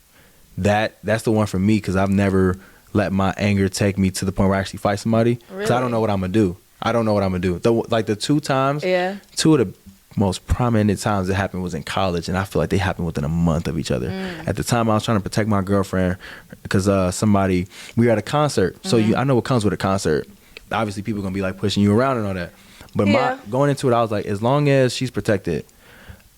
S1: that's the one for me, because I've never let my anger take me to the point where I actually fight somebody, because I don't know what I'm gonna do. The two of the most prominent times it happened was in college, and I feel like they happened within a month of each other. At the time, I was trying to protect my girlfriend because we were at a concert, so I know what comes with a concert. Obviously people gonna be like pushing you around and all that, but going into it, I was like, as long as she's protected,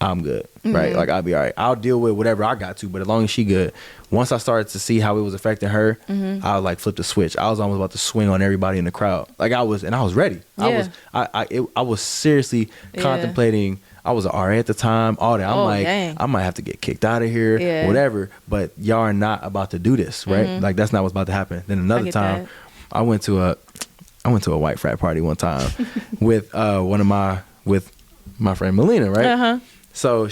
S1: I'm good, right? Like, I'll be all right. I'll deal with whatever I got to, but as long as she good. Once I started to see how it was affecting her, I like flipped the switch. I was almost about to swing on everybody in the crowd, and I was ready. I was seriously contemplating. I was an RA at the time, all that. I'm dang. I might have to get kicked out of here, whatever, but y'all are not about to do this, right? Like, that's not what's about to happen. Then another time, I went to a white frat party one time with my friend Melina, right? So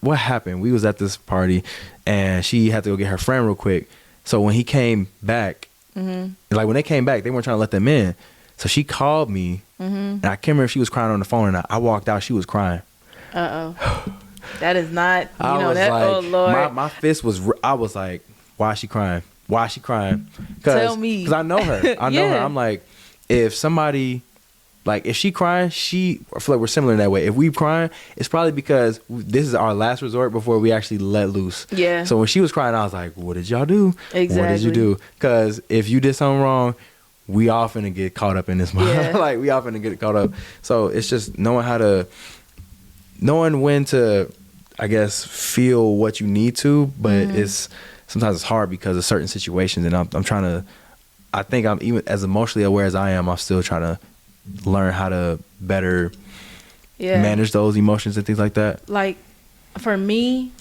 S1: what happened? We was at this party, and she had to go get her friend real quick. So when he came back, like when they came back, they weren't trying to let them in. So she called me, and I can't remember if she was crying on the phone or not. I walked out, she was crying.
S2: That is not,
S1: like,
S2: oh Lord.
S1: My fist was, I was like, why is she crying? Why is she crying?
S2: Tell me.
S1: Because I know her. I know her. I'm like, if somebody, like, if she crying, I feel like we're similar in that way. If we crying, it's probably because this is our last resort before we actually let loose. Yeah. So when she was crying, I was like, what did y'all do? Exactly. What did you do? Because if you did something wrong, we all finna get caught up in this. Like, we all finna get caught up. So it's just knowing when to, I guess, feel what you need to, but sometimes it's hard because of certain situations, and I'm trying to, I think I'm, even as emotionally aware as I am, I'm still trying to learn how to better manage those emotions and things like that. Like,
S2: for me,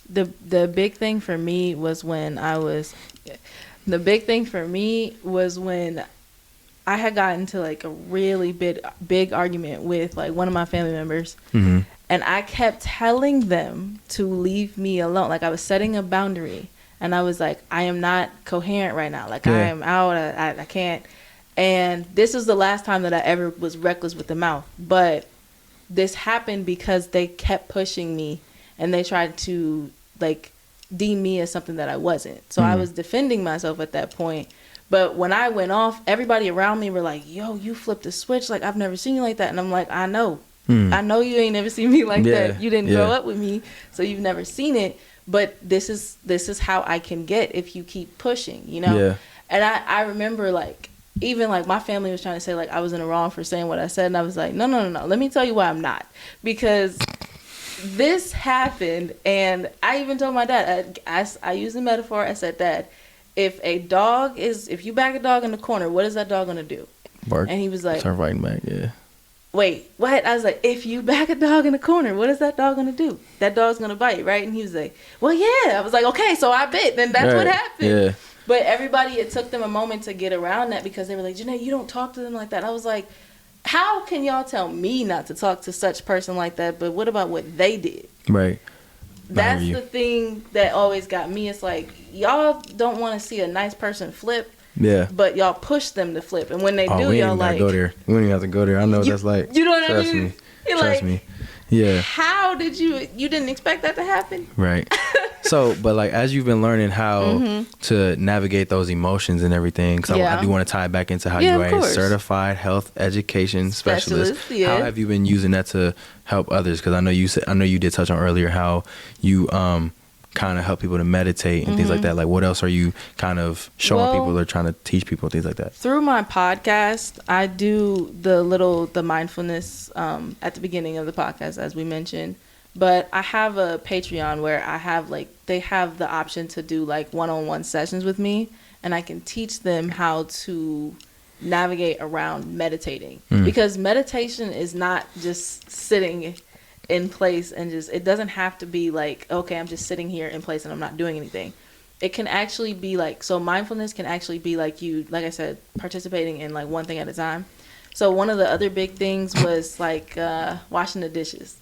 S2: the big thing for me was when I had gotten into like a really big argument with like one of my family members, and I kept telling them to leave me alone. Like, I was setting a boundary. And I was like, I am not coherent right now. Like, I am out. I can't. And this is the last time that I ever was reckless with the mouth. But this happened because they kept pushing me, and they tried to, like, deem me as something that I wasn't. So I was defending myself at that point. But when I went off, everybody around me were like, yo, you flipped the switch. Like, I've never seen you like that. And I'm like, I know. I know you ain't never seen me like that. You didn't grow up with me, so you've never seen it. But this is how I can get if you keep pushing, you know?
S1: Yeah.
S2: And I remember, like, even, like, my family was trying to say, like, I was in the wrong for saying what I said. And I was like, no. Let me tell you why I'm not. Because this happened, and I even told my dad, I used the metaphor. I said, Dad, if you back a dog in the corner, what is that dog going to do?
S1: Bark.
S2: And he was like,
S1: start fighting back, yeah.
S2: Wait, what? I was like, if you back a dog in the corner, what is that dog going to do? That dog's going to bite, right? And he was like, well, yeah. I was like, okay, so I bit. Then that's what happened.
S1: Yeah.
S2: But everybody, it took them a moment to get around that because they were like, Janae, you don't talk to them like that. I was like, how can y'all tell me not to talk to such person like that? But what about what they did?
S1: Right.
S2: That's the thing that always got me. It's like, y'all don't want to see a nice person flip.
S1: Yeah.
S2: But y'all push them to flip. And when they do, y'all like...
S1: go there. We don't even have to go there. I know what that's like.
S2: You know what I mean?
S1: Trust me.
S2: Trust
S1: me. Yeah.
S2: How did you didn't expect that to happen?
S1: Right. So, but like, as you've been learning how to navigate those emotions and everything, because I do want to tie it back into how you are a certified health education specialist. How have you been using that to help others? Because I know you did touch on earlier how you kind of help people to meditate and things like that. Like, what else are you kind of showing people or trying to teach people, things like that? Through
S2: my podcast, I do the mindfulness at the beginning of the podcast, as we mentioned. But I have a Patreon where I have they have the option to do like one-on-one sessions with me, and I can teach them how to navigate around meditating. Because meditation is not just sitting in place and it doesn't have to be like, okay, I'm just sitting here in place and I'm not doing anything. It can actually be like, so mindfulness can actually be like you, like I said, participating in like one thing at a time. So one of the other big things was like washing the dishes.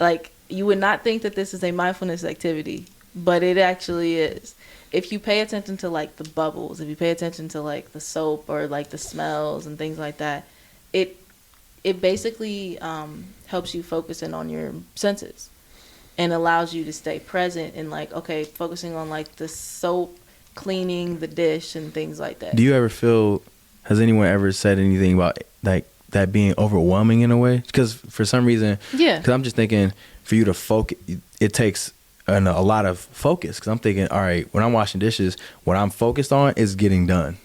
S2: Like, you would not think that this is a mindfulness activity, but it actually is. If you pay attention to like the bubbles, if you pay attention to like the soap or like the smells and things like that, it basically helps you focus in on your senses and allows you to stay present and like, okay, focusing on like the soap, cleaning the dish and things like that.
S1: Do you ever feel, has anyone ever said anything about like that being overwhelming in a way? Because for some reason, because I'm just thinking for you to focus, it takes a lot of focus. Because I'm thinking, all right, when I'm washing dishes, what I'm focused on is getting done.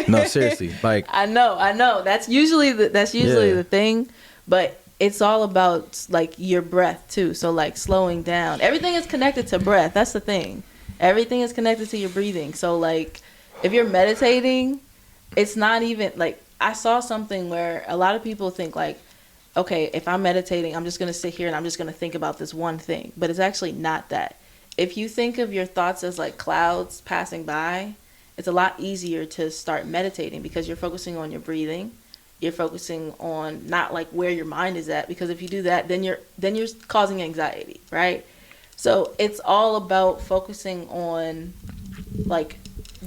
S1: No, seriously, like
S2: I know. That's usually the thing, but it's all about like your breath too. So like slowing down. Everything is connected to breath. That's the thing. Everything is connected to your breathing. So like if you're meditating, it's not even like, I saw something where a lot of people think like, okay, if I'm meditating, I'm just going to sit here and I'm just going to think about this one thing. But it's actually not that. If you think of your thoughts as like clouds passing by, it's a lot easier to start meditating because you're focusing on your breathing. You're focusing on not like where your mind is at, because if you do that, then you're causing anxiety, right? So it's all about focusing on like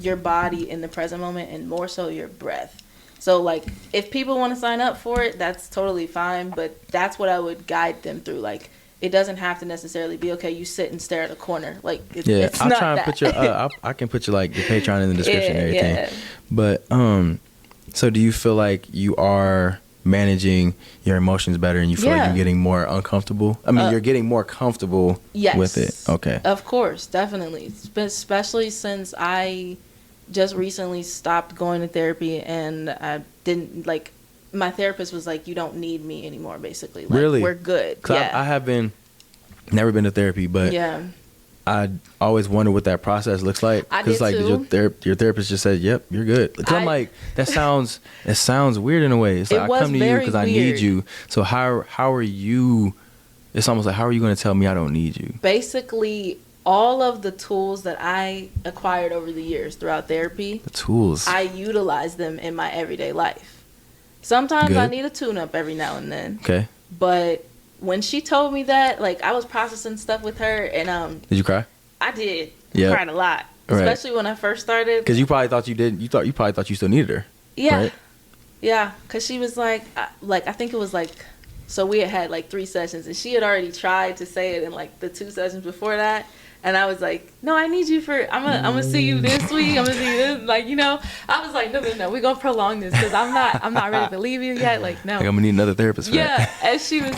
S2: your body in the present moment and more so your breath. So like if people want to sign up for it, that's totally fine, but that's what I would guide them through. Like, it doesn't have to necessarily be, okay, you sit and stare at a corner. Like, it's
S1: I'll
S2: not
S1: try and
S2: that.
S1: put your I can put your like your Patreon in the description and everything.
S2: Yeah.
S1: But so do you feel like you are managing your emotions better and you feel like you're getting more uncomfortable? I mean, you're getting more comfortable with it. Okay.
S2: Of course, definitely. Especially since I just recently stopped going to therapy and I didn't like, my therapist was like, you don't need me anymore, basically. Like,
S1: really?
S2: We're good.
S1: Yeah. I have never been to therapy, but I always wonder what that process looks like.
S2: Because like
S1: your therapist just said, "Yep, you're good." Because I'm like, it sounds weird in a way. It's like, I come to you because I need you. So how are you? It's almost like, how are you going to tell me I don't need you?
S2: Basically, all of the tools that I acquired over the years throughout therapy, I utilize them in my everyday life. Sometimes I need a tune-up every now and then. Okay. But when she told me that, like, I was processing stuff with her, and
S1: did you cry?
S2: I did. Yeah. I cried a lot, especially when I first started.
S1: Because you probably thought you did. You probably thought you still needed her.
S2: Yeah.
S1: Right?
S2: Yeah. Because she was like, I think it was like, so we had like 3 sessions, and she had already tried to say it in like the 2 sessions before that. And I was like, no, I need you for, I'm gonna see you this week. I'm gonna see you this, like, you know. I was like, no, we're gonna prolong this because I'm not ready to leave you yet. Like, no.
S1: Like, I'm gonna need another therapist for that.
S2: And she was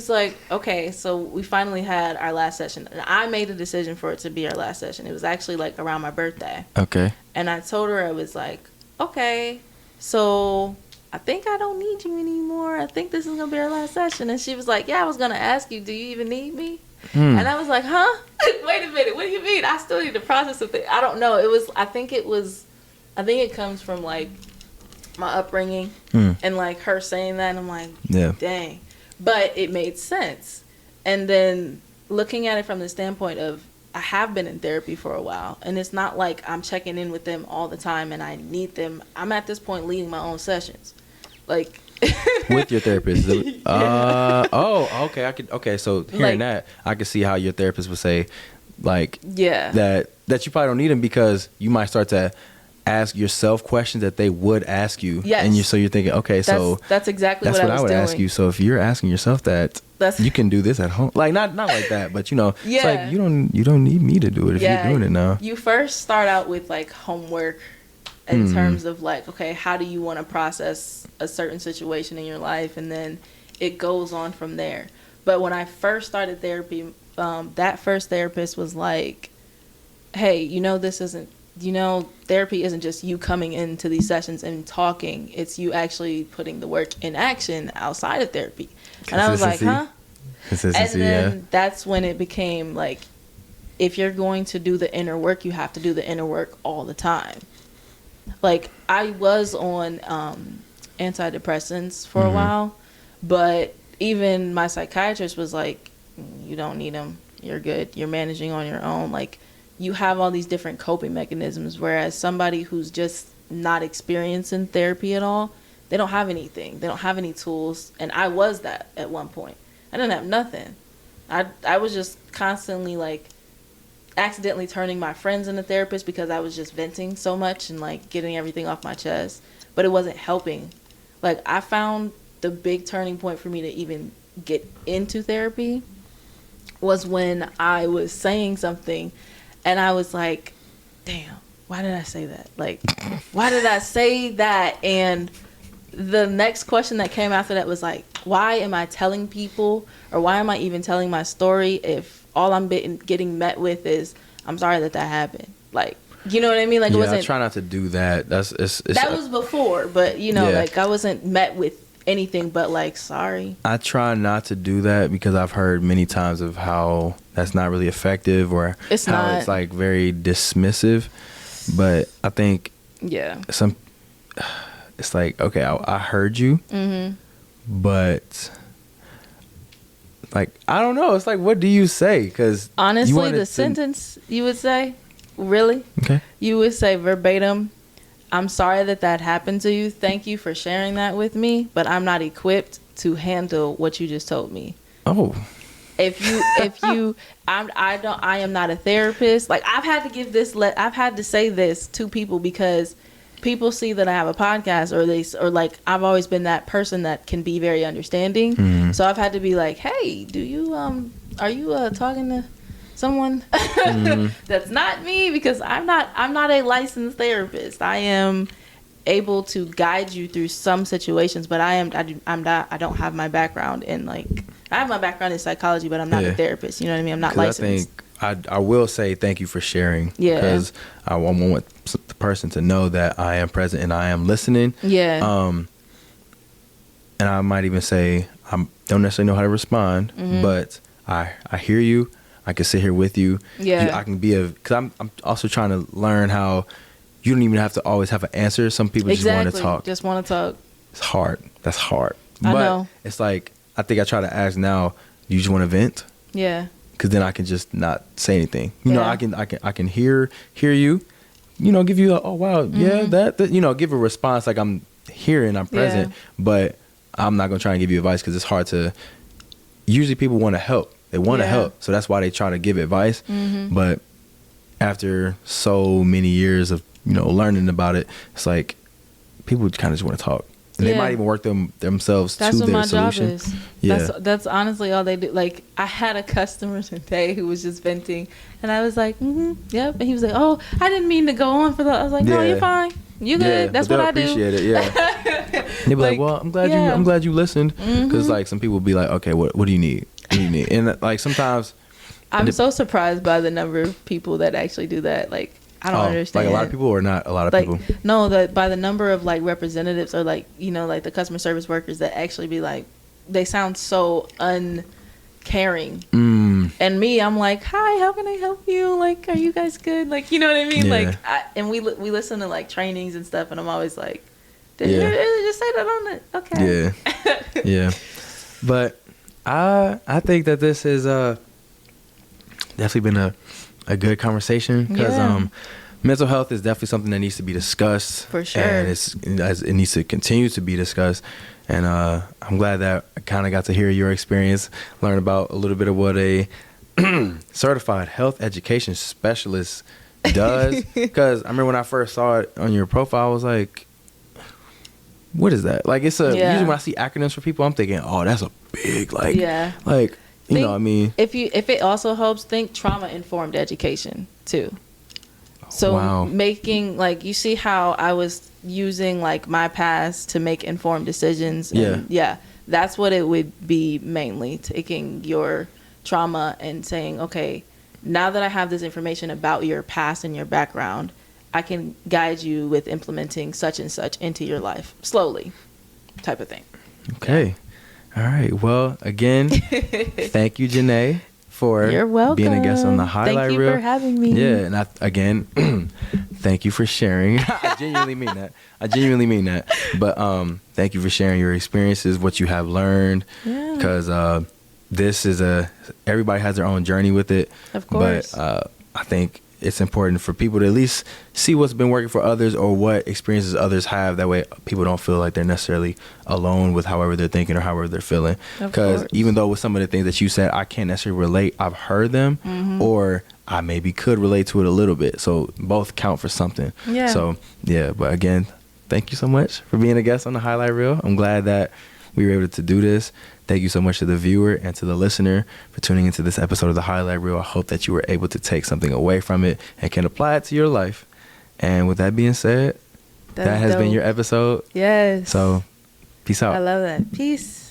S2: like, okay, so we finally had our last session. And I made a decision for it to be our last session. It was actually like around my birthday.
S1: Okay.
S2: And I told her, I was like, okay, so I think I don't need you anymore. I think this is going to be our last session. And she was like, yeah, I was going to ask you, do you even need me? And I was like, huh? Wait a minute. What do you mean? I still need to process something. I don't know. I think it comes from like my upbringing and like her saying that. And I'm like, dang. But it made sense. And then looking at it from the standpoint of, I have been in therapy for a while, and it's not like I'm checking in with them all the time and I need them. I'm at this point leading my own sessions. Like
S1: with your therapist. Okay. So hearing that, I could see how your therapist would say, like, that you probably don't need them because you might start to ask yourself questions that they would ask you.
S2: Yes.
S1: And you're thinking, okay,
S2: that's exactly what I
S1: would
S2: doing.
S1: ask you. So if you're asking yourself that, you can do this at home. Like not like that, but you know, it's like you don't need me to do it if you're doing it now.
S2: You first start out with like homework in terms of like, okay, how do you want to process a certain situation in your life, and then it goes on from there. But when I first started therapy, that first therapist was like, hey, therapy isn't just you coming into these sessions and talking. It's you actually putting the work in action outside of therapy. And I was like, huh? And then that's when it became like, if you're going to do the inner work, you have to do the inner work all the time. Like, I was on antidepressants for a while, but even my psychiatrist was like, you don't need them. You're good. You're managing on your own. Like, you have all these different coping mechanisms, whereas somebody who's just not experienced in therapy at all, they don't have anything. They don't have any tools. And I was that at one point. I didn't have nothing. I was just constantly, like, accidentally turning my friends into therapists because I was just venting so much and, like, getting everything off my chest. But it wasn't helping. Like, I found the big turning point for me to even get into therapy was when I was saying something and I was like, damn, why did I say that? Like, why did I say that? And the next question that came after that was like, why am I telling people, or why am I even telling my story if all I'm getting met with is, I'm sorry that happened? Like, you know what I mean? Like, it wasn't. I try
S1: not to do that. That
S2: was before, but like, I wasn't met with anything but like, sorry.
S1: I try not to do that because I've heard many times of how that's not really effective, or it's like very dismissive. But I think it's like, okay, I heard you, but like, I don't know. It's like, what do you say? Because
S2: honestly, the sentence you would say, really, you would say verbatim, I'm sorry that happened to you. Thank you for sharing that with me, but I'm not equipped to handle what you just told me.
S1: Oh.
S2: I am not a therapist. Like, I've had to say this to people because people see that I have a podcast, or like, I've always been that person that can be very understanding. So I've had to be like, hey, do you are you talking to someone that's not me? Because I'm not a licensed therapist. I am able to guide you through some situations, but I don't have my background in, like, I have my background in psychology, but I'm not a therapist. You know what I mean? I'm not licensed.
S1: I think I will say thank you for sharing. Yeah. Because I want the person to know that I am present and I am listening. Yeah. And I might even say, I don't necessarily know how to respond, but I hear you. I can sit here with you. Yeah. I can be because I'm also trying to learn how you don't even have to always have an answer. Some people just want to talk.
S2: Just want to talk.
S1: It's hard. That's hard.
S2: I know.
S1: It's like, I think I try to ask now, you just want to vent? Yeah. Because then I can just not say anything. You know, I can hear you, give you oh wow, that, give a response like I'm hearing, I'm present, but I'm not going to try and give you advice because it's hard to, usually people want to help. They want to help. So that's why they try to give advice. But after so many years of, learning about it, it's like people kind of just want to talk. And they might even work themselves
S2: That's
S1: to
S2: what
S1: their
S2: my
S1: solution.
S2: job is.
S1: Yeah.
S2: That's honestly all they do. Like, I had a customer today who was just venting, and I was like, yep. And he was like, oh, I didn't mean to go on for that. I was like, no, you're fine. You good.
S1: Yeah,
S2: That's
S1: but
S2: what I do.
S1: Appreciate it. Yeah. They be like, well, I'm glad you listened. Because like some people be like, okay, what do you need? What do you need? And like sometimes
S2: I'm so surprised by the number of people that actually do that. Like, I don't understand.
S1: Like a lot of people or not a lot of people?
S2: No, by the number of like representatives or like, you know, like the customer service workers that actually be like, they sound so uncaring. And me, I'm like, hi, how can I help you? Like, are you guys good? Like, you know what I mean?
S1: Yeah.
S2: Like, we listen to like trainings and stuff, and I'm always like, did you really just say that on it? Okay.
S1: Yeah. Yeah. But I think that this has definitely been a good conversation because mental health is definitely something that needs to be discussed.
S2: For sure.
S1: And it needs to continue to be discussed. And I'm glad that I kind of got to hear your experience, learn about a little bit of what a certified health education specialist does. Because I remember when I first saw it on your profile, I was like, what is that? Like, it's usually when I see acronyms for people, I'm thinking, oh, that's a big, like, you know what I mean?
S2: If it also helps, think trauma-informed education, too. So making, like, you see how I was using, like, my past to make informed decisions. And, that's what it would be mainly, taking your trauma and saying, okay, now that I have this information about your past and your background, I can guide you with implementing such and such into your life slowly, type of thing.
S1: Okay. All right. Well, again, thank you, Janae, for being a guest on the Highlight Reel.
S2: Thank you for having me.
S1: Yeah. And again, thank you for sharing. I genuinely mean that. But thank you for sharing your experiences, what you have learned. Yeah. Because this is everybody has their own journey with it.
S2: Of course.
S1: But I think it's important for people to at least see what's been working for others or what experiences others have. That way people don't feel like they're necessarily alone with however they're thinking or however they're feeling. Because even though with some of the things that you said, I can't necessarily relate, I've heard them or I maybe could relate to it a little bit. So both count for something. Yeah. So, yeah. But again, thank you so much for being a guest on the Highlight Reel. I'm glad that we were able to do this. Thank you so much to the viewer and to the listener for tuning into this episode of the Highlight Reel. I hope that you were able to take something away from it and can apply it to your life. And with that being said, that has been your episode.
S2: Yes.
S1: So, peace out.
S2: I love that. Peace.